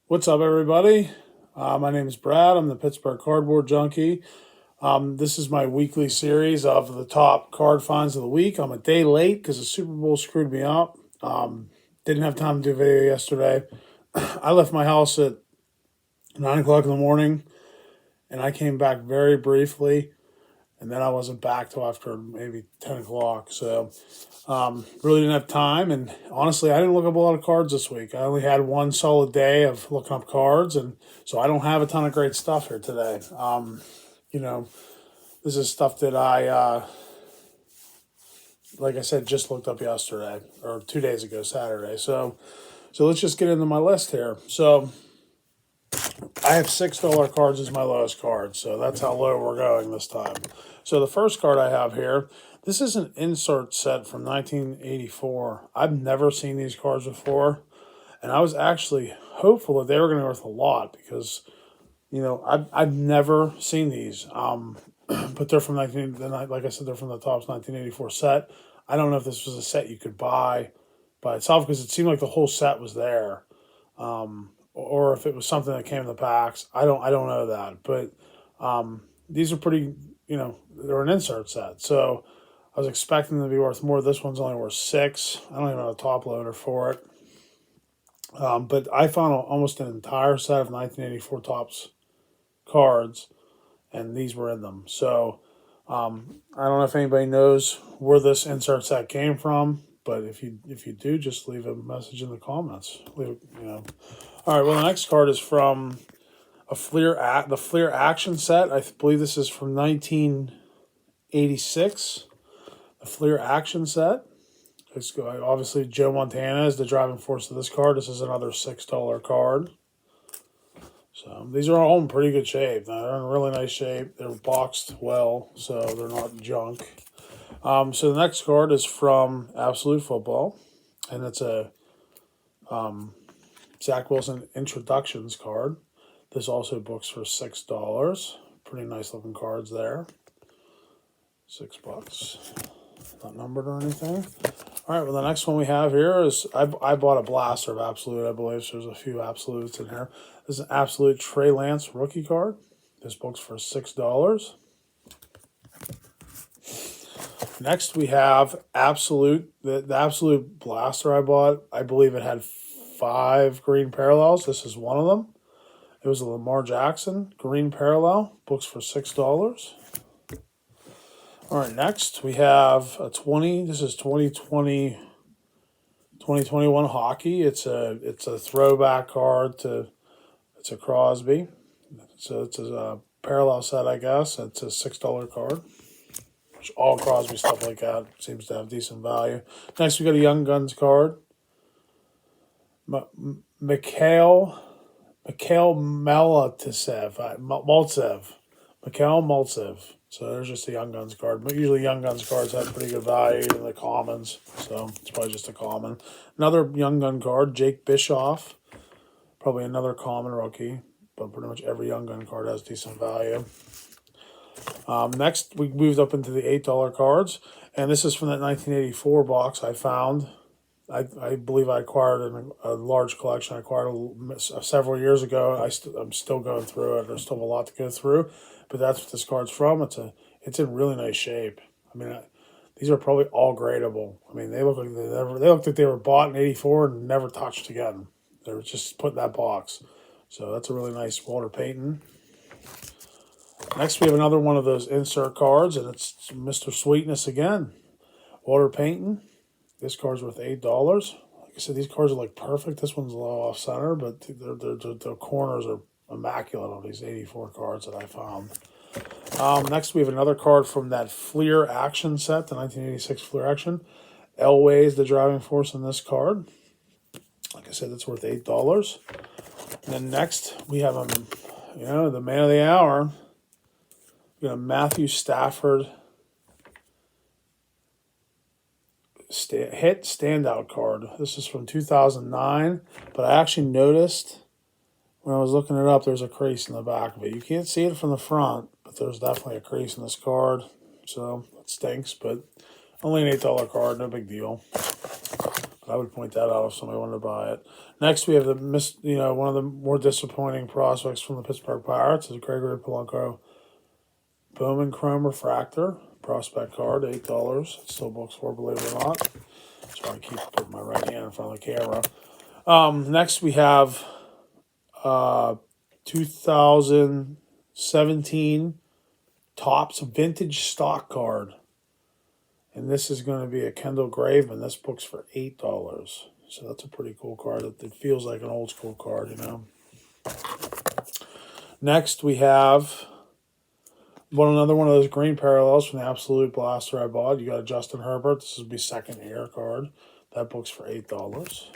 What's up, everybody? My name is Brad. I'm the Pittsburgh Cardboard Junkie. This is my weekly series of the top card finds of the week. I'm a day late because the Super Bowl screwed me up. Didn't have time to do a video yesterday. I left my house at 9 o'clock in the morning, and I came back very briefly, and then I wasn't back till after maybe 10 o'clock. So really didn't have time, and honestly, I didn't look up a lot of cards this week. I only had one solid day of looking up cards, and so I don't have a ton of great stuff here today. You know, this is stuff that like I said, just looked up yesterday or 2 days ago, Saturday. So let's just get into my list here. So I have $6 cards as my lowest card, so that's how low we're going this time. So the first card I have here, this is an insert set from 1984. I've never seen these cards before, and I was actually hopeful that they were going to be worth a lot because, I've never seen these. But they're from like I said, they're from the Topps 1984 set. I don't know if this was a set you could buy by itself because it seemed like the whole set was there. Or if it was something that came in the packs. I don't know that. But these are pretty, they're an insert set. So I was expecting them to be worth more. This one's only worth $6. I don't even have a top loader for it. But I found almost an entire set of 1984 Topps cards, and these were in them. So I don't know if anybody knows where this insert set came from, but if you do, just leave a message in the comments. All right, well, the next card is from the Fleer Action set. I believe this is from 1986. The Fleer Action set. Obviously, Joe Montana is the driving force of this card. This is another $6 card. So these are all in pretty good shape. They're in really nice shape. They're boxed well, so they're not junk. So the next card is from Absolute Football, and it's a Zack Wilson Introductions card. This also books for $6. Pretty nice looking cards there. $6. Not numbered or anything. All right, well, the next one we have here is, I bought a blaster of Absolute, I believe, so there's a few Absolutes in here. This is an Absolute Trey Lance rookie card. This book's for $6. Next, we have Absolute, the Absolute blaster I bought. I believe it had 5 green parallels. This is one of them. It was a Lamar Jackson green parallel. Books for $6. All right, next we have a 20. This is 2021 hockey. It's a throwback card to, it's a Crosby. So it's a parallel set, I guess. It's a $6 card. Which all Crosby stuff like that seems to have decent value. Next we got a Young Guns card. Mikhail Maltsev. So there's just a Young Guns card. But usually Young Guns cards have pretty good value in the commons. So it's probably just a common. Another Young Gun card, Jake Bischoff. Probably another common rookie. But pretty much every Young Gun card has decent value. Next, we moved up into the $8 cards. And this is from that 1984 box I found. I believe I acquired a large collection. I acquired several years ago. I'm still going through it. There's still a lot to go through, but that's what this card's from. It's in really nice shape. I mean, these are probably all gradable. I mean, they look like they were bought in '84 and never touched again. They were just put in that box. So that's a really nice Walter Payton. Next, we have another one of those insert cards, and it's Mr. Sweetness again. Walter Payton. This card's worth $8. Like I said, these cards are like perfect. This one's a little off center, but the corners are immaculate on these 84 cards that I found. Next, we have another card from that Fleer Action set, the 1986 Fleer Action. Elway is the driving force in this card. Like I said, it's worth $8. And then next, we have the man of the hour. We got a Matthew Stafford hit standout card. This is from 2009, but I actually noticed when I was looking it up, there's a crease in the back of it. You can't see it from the front, but there's definitely a crease in this card, so it stinks, but only an $8 card, no big deal. I would point that out if somebody wanted to buy it. Next, we have one of the more disappointing prospects from the Pittsburgh Pirates is Gregory Polanco Bowman Chrome Refractor prospect card, $8. It still books for, believe it or not. So I keep putting my right hand in front of the camera. Next, we have 2017 Topps Vintage Stock Card. And this is going to be a Kendall Graveman. This book's for $8. So that's a pretty cool card. It feels like an old school card, you know. Next, we have another one of those green parallels from the Absolute Blaster I bought. You got a Justin Herbert. This would be second year card. That book's for $8.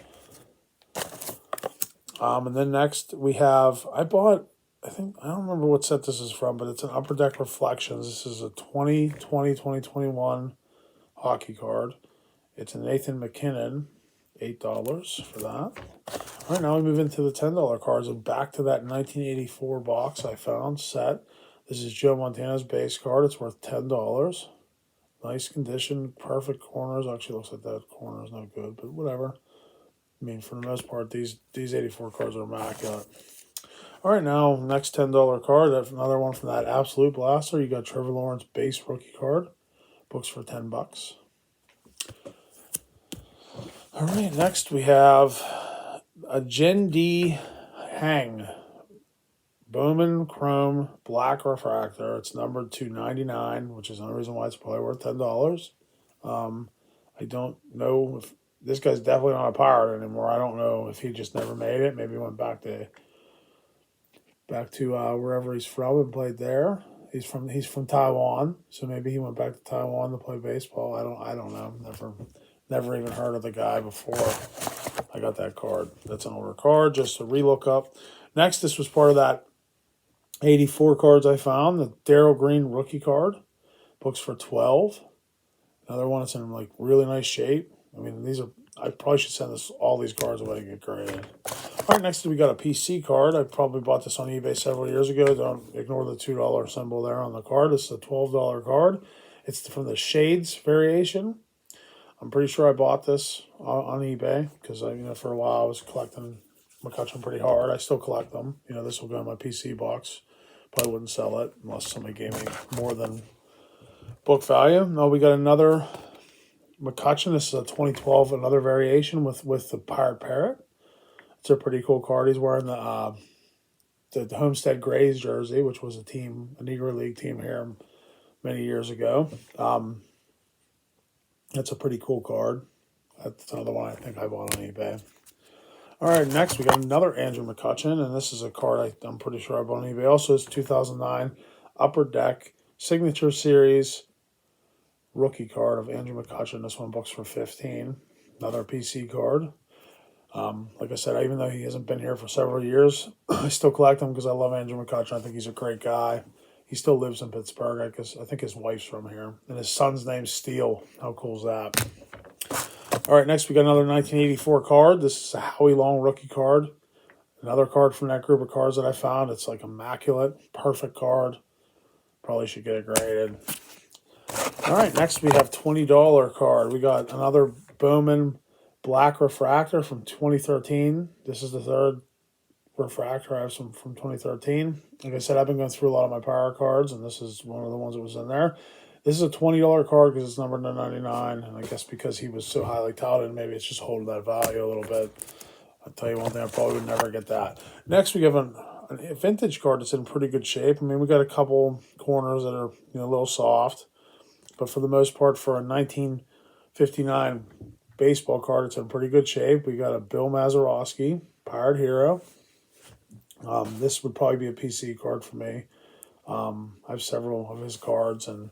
And then next we have, I don't remember what set this is from, but it's an Upper Deck Reflections. This is a 2020-2021 hockey card. It's a Nathan McKinnon, $8 for that. All right, now we move into the $10 cards and back to that 1984 box I found set. This is Joe Montana's base card. It's worth $10. Nice condition, perfect corners. Actually, looks like that corner is not good, but whatever. I mean, for the most part, these 84 cards are immaculate. All right, now, next $10 card. That's another one from that Absolute Blaster. You got Trevor Lawrence base rookie card. Books for $10. All right, next we have a Gen D Hang Bowman Chrome Black Refractor. It's numbered to 99, which is the only reason why it's probably worth $10. I don't know if this guy's definitely not a Pirate anymore. I don't know if he just never made it. Maybe he went back to wherever he's from and played there. He's from Taiwan, so maybe he went back to Taiwan to play baseball. I don't know. Never even heard of the guy before I got that card. That's an older card, just to relook up. Next, this was part of that 84 cards I found. The Darryl Green rookie card. Books for $12. Another one that's in like really nice shape. I mean, I probably should send all these cards away to get graded. All right, next we got a PC card. I probably bought this on eBay several years ago. Don't ignore the $2 symbol there on the card. This is a $12 card. It's from the Shades variation. I'm pretty sure I bought this on eBay because for a while I was collecting Mccutcheon pretty hard. I still collect them. This will go in my PC box. Probably wouldn't sell it unless somebody gave me more than book value. No, we got another Mccutcheon. This is a 2012, another variation with the Pirate Parrot. It's a pretty cool card. He's wearing the Homestead Grays jersey, which was a Negro League team here many years ago. That's a pretty cool card. That's another one I think I bought on eBay. All right, next we got another Andrew Mccutcheon, and this is a card I'm pretty sure I bought on eBay. Also, it's 2009 Upper Deck Signature Series rookie card of Andrew Mccutcheon. This one books for $15. Another PC card. Like I said, even though he hasn't been here for several years, I still collect him because I love Andrew Mccutcheon. I think he's a great guy. He still lives in Pittsburgh. I think his wife's from here. And his son's name's Steele. How cool is that? All right, next we got another 1984 card. This is a Howie Long rookie card. Another card from that group of cards that I found. It's like immaculate. Perfect card. Probably should get it graded. All right, next we have $20 card. We got another Bowman Black Refractor from 2013. This is the third refractor. I have some from 2013. Like I said, I've been going through a lot of my Power cards, and this is one of the ones that was in there. This is a $20 card because it's numbered to 99, and I guess because he was so highly touted, maybe it's just holding that value a little bit. I'll tell you one thing, I probably would never get that. Next, we have a vintage card that's in pretty good shape. I mean, we got a couple corners that are a little soft, but for the most part, for a 1959 baseball card, it's in pretty good shape. We got a Bill Mazeroski, Pirate Hero. This would probably be a PC card for me. I have several of his cards, and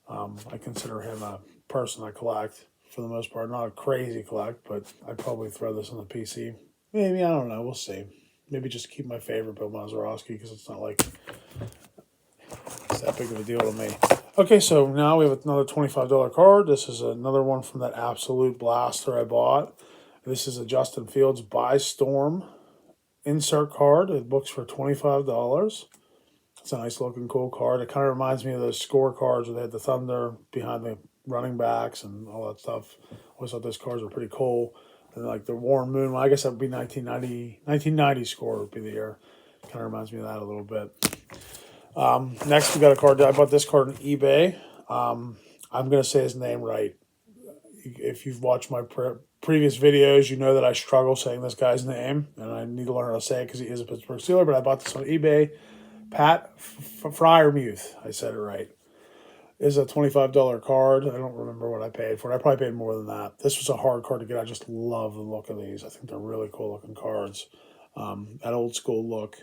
I consider him a person I collect for the most part. Not a crazy collect, but I'd probably throw this on the PC. Maybe, I don't know. We'll see. Maybe just keep my favorite Bill Mazeroski because it's not like it's that big of a deal to me. Okay, so now we have another $25 card. This is another one from that Absolute Blaster I bought. This is a Justin Fields By Storm insert card. It books for $25. It's a nice looking cool card. It kind of reminds me of those score cards where they had the thunder behind the running backs and all that stuff. I always thought those cards were pretty cool. And like the Warren Moon, well, I guess that would be 1990 score would be the year. Kind of reminds me of that a little bit. Next, we got a card. I bought this card on eBay. I'm going to say his name right. If you've watched my previous videos, you know that I struggle saying this guy's name, and I need to learn how to say it because he is a Pittsburgh Steeler, but I bought this on eBay. Pat Fryermuth. I said it right. This is a $25 card. I don't remember what I paid for it. I probably paid more than that. This was a hard card to get. I just love the look of these. I think they're really cool looking cards. That old school look.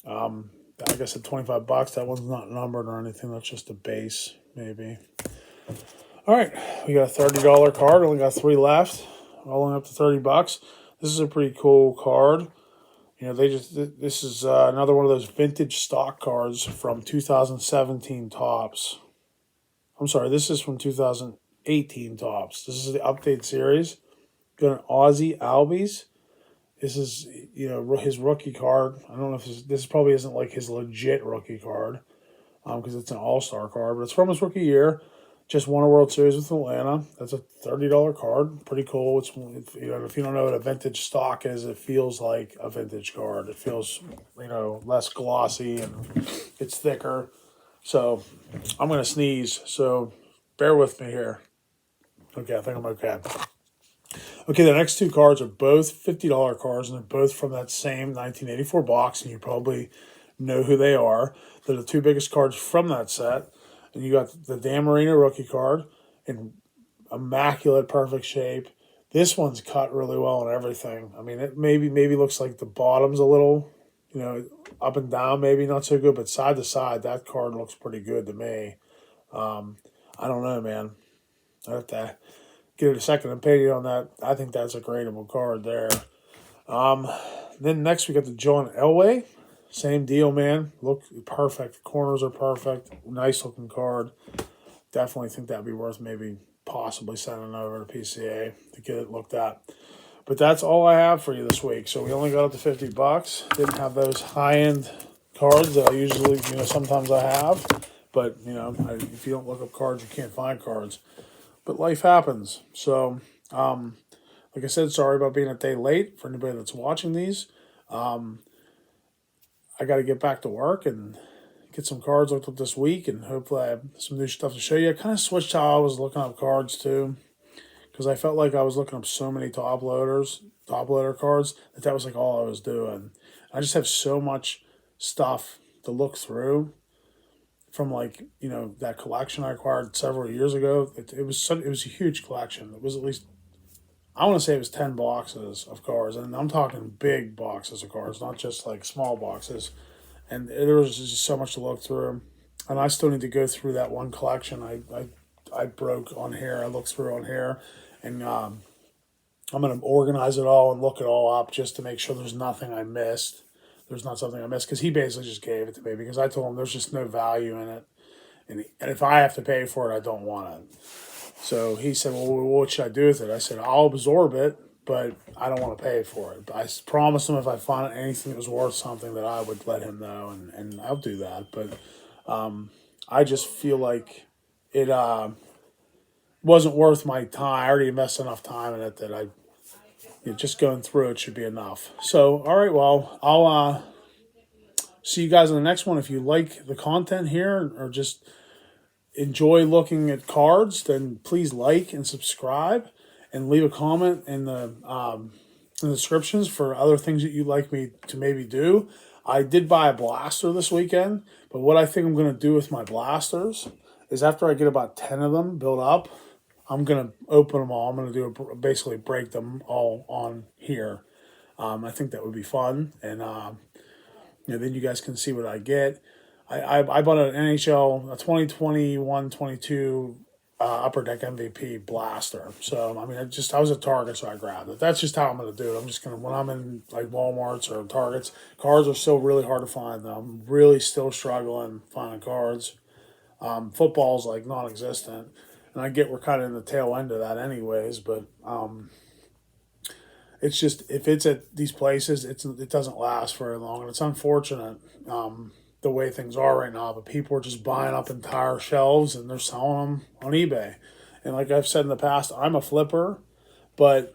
Like I said, $25. That one's not numbered or anything. That's just a base, maybe. All right, we got a $30 card. Only got 3 left. Rolling up to $30. This is a pretty cool card. You know, this is another one of those vintage stock cards from 2017 Topps. I'm sorry, this is from 2018 Topps. This is the update series. Got an Aussie Albies. This is, you know, his rookie card. I don't know if this probably isn't like his legit rookie card, because it's an all-star card, but it's from his rookie year. Just won a World Series with Atlanta. That's a $30 card. Pretty cool. It's, you know, if you don't know what a vintage stock is, it feels like a vintage card. It feels, you know, less glossy and it's thicker. So I'm going to sneeze. So bear with me here. Okay, I think I'm okay. Okay, the next 2 cards are both $50 cards, and they're both from that same 1984 box, and you probably know who they are. They're the 2 biggest cards from that set. And you got the Dan Marino rookie card in immaculate, perfect shape. This one's cut really well and everything. I mean, it maybe looks like the bottom's a little, you know, up and down, maybe not so good, but side to side, that card looks pretty good to me. I don't know, man. I have to get a second opinion on that. I think that's a gradable card there. Then next we got the John Elway. Same deal, man. Look perfect. Corners are perfect. Nice looking card. Definitely think that'd be worth maybe possibly sending over to PCA to get it looked at. But that's all I have for you this week. So we only got up to $50. Didn't have those high-end cards that I usually, you know, sometimes I have. But, you know, if you don't look up cards, you can't find cards. But life happens. So, like I said, sorry about being a day late for anybody that's watching these. I got to get back to work and get some cards looked up this week, and hopefully I have some new stuff to show you. I kind of switched how I was looking up cards too, because I felt like I was looking up so many top loader cards that was like all I was doing. I just have so much stuff to look through from, like, you know, that collection I acquired several years ago. It was a huge collection. It was at least, I want to say it was 10 boxes of cards, and I'm talking big boxes of cards, not just like small boxes. And there was just so much to look through, and I still need to go through that one collection I broke on here. I looked through on here, and I'm gonna organize it all and look it all up just to make sure there's nothing I missed. There's not something I missed, because he basically just gave it to me because I told him there's just no value in it, and if I have to pay for it, I don't want it. So he said, well, what should I do with it? I said, I'll absorb it, but I don't want to pay for it. But I promised him if I found anything that was worth something that I would let him know, and I'll do that. But I just feel like it wasn't worth my time. I already invested enough time in it that just going through it should be enough. So, all right, well, I'll see you guys in the next one. If you like the content here or just enjoy looking at cards, then please like and subscribe and leave a comment in the descriptions for other things that you'd like me to maybe do. I did buy a blaster this weekend, but what I think I'm going to do with my blasters is after I get about 10 of them built up, I'm going to open them all. I'm going to basically break them all on here. I think that would be fun, and then you guys can see what I get. I bought an NHL, a 2021-22 Upper Deck MVP blaster. So, I mean, I was at Target, so I grabbed it. That's just how I'm going to do it. I'm just going to, when I'm in like Walmarts or Targets, cards are still really hard to find, though. I'm really still struggling finding cards. Football's like non-existent. And I get we're kind of in the tail end of that anyways, but it's just, if it's at these places, it doesn't last very long. And it's unfortunate the way things are right now, but people are just buying up entire shelves and they're selling them on eBay. And like I've said in the past, I'm a flipper, but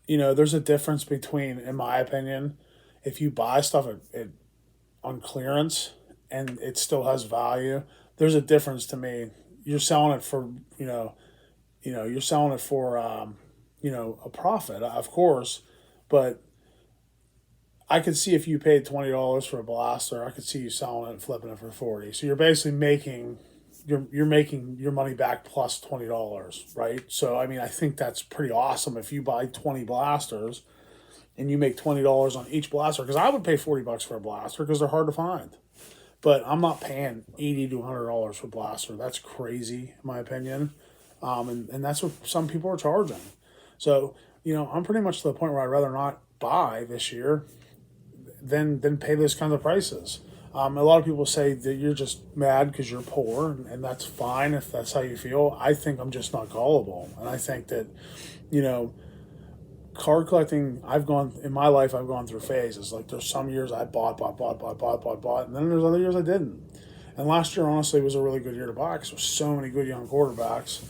there's a difference between, in my opinion, if you buy stuff on clearance and it still has value. There's a difference to me. You're selling it for, you're selling it for, a profit, of course, but I could see if you paid $20 for a blaster, I could see you selling it and flipping it for 40. So you're basically making you're making your money back plus $20, right? So I mean, I think that's pretty awesome if you buy 20 blasters and you make $20 on each blaster. Because I would pay $40 for a blaster because they're hard to find. But I'm not paying $80 to $100 for a blaster. That's crazy, in my opinion. And that's what some people are charging. So, I'm pretty much to the point where I'd rather not buy this year than pay those kinds of prices. A lot of people say that you're just mad because you're poor, and that's fine if that's how you feel. I think I'm just not gullible. And I think that, you know, card collecting, in my life, I've gone through phases. Like there's some years I bought, and then there's other years I didn't. And last year, honestly, was a really good year to buy because there's so many good young quarterbacks.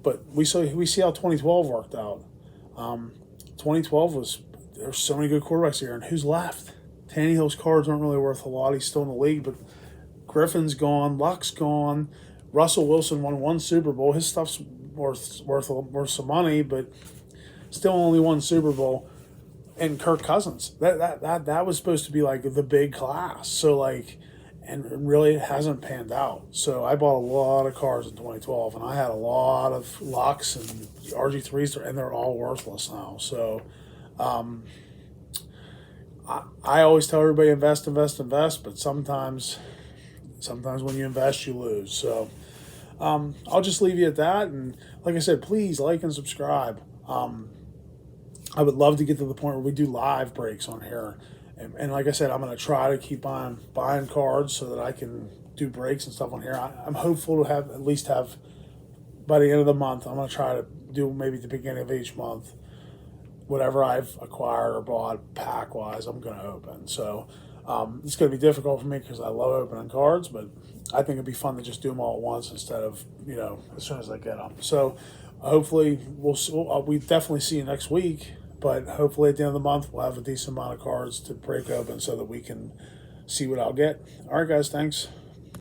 But we see how 2012 worked out. 2012 there's so many good quarterbacks here, and who's left? Tannehill's cards aren't really worth a lot. He's still in the league, but Griffin's gone, Luck's gone. Russell Wilson won one Super Bowl. His stuff's worth some money, but still only one Super Bowl. And Kirk Cousins, that was supposed to be like the big class. So like, and really it hasn't panned out. So I bought a lot of cars in 2012, and I had a lot of Lucks and RG3s, and they're all worthless now. So I always tell everybody invest, but sometimes when you invest, you lose. So I'll just leave you at that. And like I said, please like and subscribe. I would love to get to the point where we do live breaks on here. And like I said, I'm going to try to keep on buying cards so that I can do breaks and stuff on here. I'm hopeful to at least have, by the end of the month, I'm going to try to do maybe the beginning of each month, whatever I've acquired or bought pack-wise, I'm going to open. So it's going to be difficult for me because I love opening cards, but I think it'd be fun to just do them all at once instead of, as soon as I get them. So hopefully we definitely see you next week, but hopefully at the end of the month we'll have a decent amount of cards to break open so that we can see what I'll get. All right, guys, thanks.